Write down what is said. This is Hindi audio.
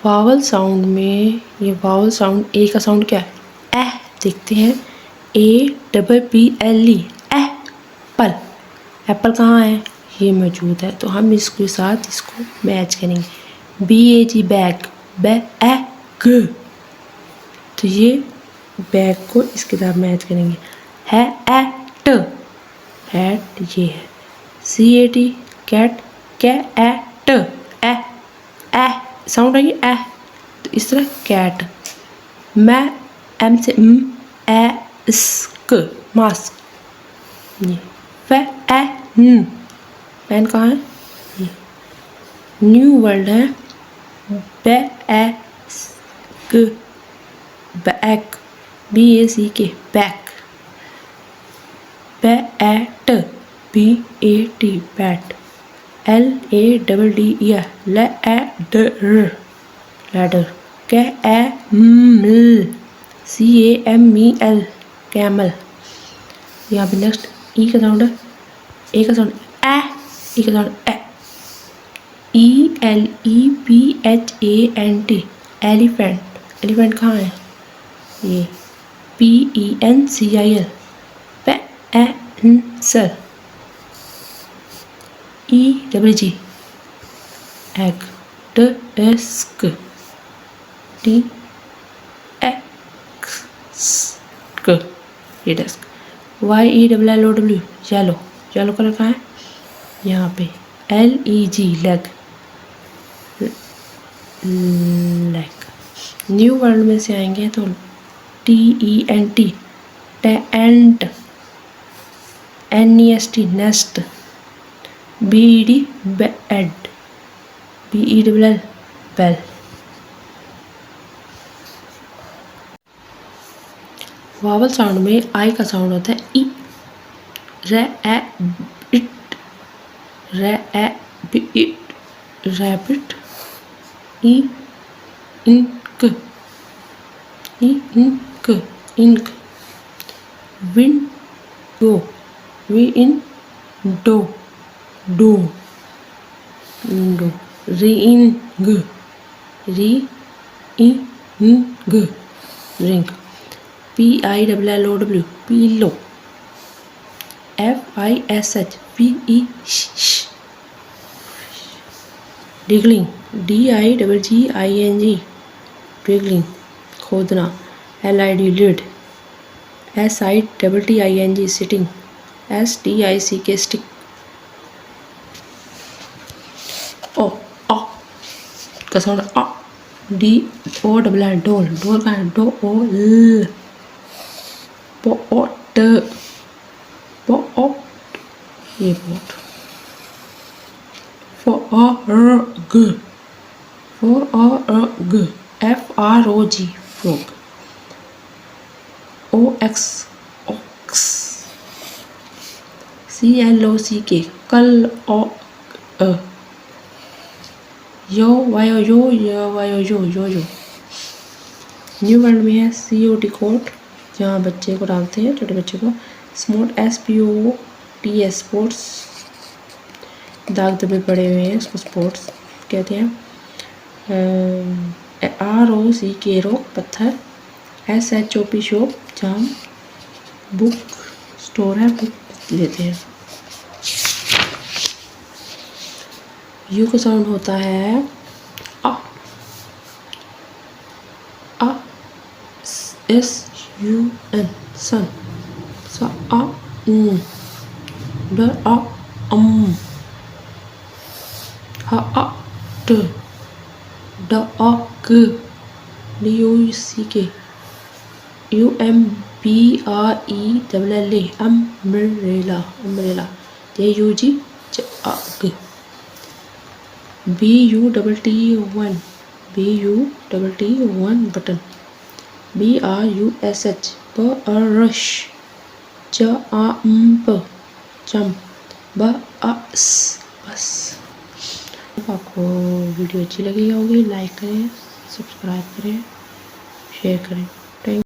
वावल साउंड में ये वावल साउंड ए का साउंड क्या है? ए। देखते हैं APPLE एप्पल। एप्पल कहाँ है? ये मौजूद है, तो हम इसके साथ इसको मैच करेंगे। BAG बैग, बैग, तो ये बैग को इसके साथ मैच करेंगे। है एट, हैट ये है। CAT कैट, कैट, ए साउंड आई ए, तो इस तरह कैट। मैं M से एस्क, मास्क। ये फैन, फैन कहाँ है? ये न्यू वर्ड है। Back, back, BACK back. Bat, BAT bat. LADDER ladder, ladder. Camel, CAMEL camel. यहाँ पे नेक्स्ट ई का साउंड है, ए का साउंड ए, ई का साउंड ए। ELEPHANT elephant. एलिफेंट कहाँ है? ये PENCIL pencil. EGG egg, desk, DESK ये desk. YELLOW yellow, yellow colour कहाँ है? यहाँ पे। LEG leg, leg. New word में से आएंगे तो TENT tent, NEST nest. BED bed, BELL bell. Vowel sound में आई का साउंड होता है ई। Rabbit, rabbit, rabbit. Ink, ink, ink. Window, window, डो, window. Ring, ring, ring. PILLOW pillow. FISH fish, digging. DIGGING digging, खोदना। LID lid. SITTING sitting. STICK stick. O आ का साउंड आ। DOL डोल, डोल का है डोल। पोट, पोट, ये pot. FROG, FROG, FROG frog. OX, ox. CLOCK clock, यो वायो यो, यो वायो यो, यो यो। न्यू वर्ड में है COT कोट, जहाँ बच्चे को डालते हैं, छोटे बच्चे को। स्पोर्ट, SPORTS स्पोर्ट्स, दाग धब्बे पड़े हुए हैं, उसको स्पोर्ट्स कहते हैं। ROCK रोक, पत्थर। SHOP शॉप, जहाँ बुक स्टोर है, बुक लेते हैं। यू का साउंड होता है आ, आ, SUN सन। सा आ ड आ हा आ ट ड आ क DUCK UMBRELLA umbrella, umbrella. JUG जग। BUTT1 BUTT1 button. BRUSH brush. Jump, jump. बस, बस। आपको वीडियो अच्छी लगी होगी, लाइक करें, सब्सक्राइब करें, शेयर करें।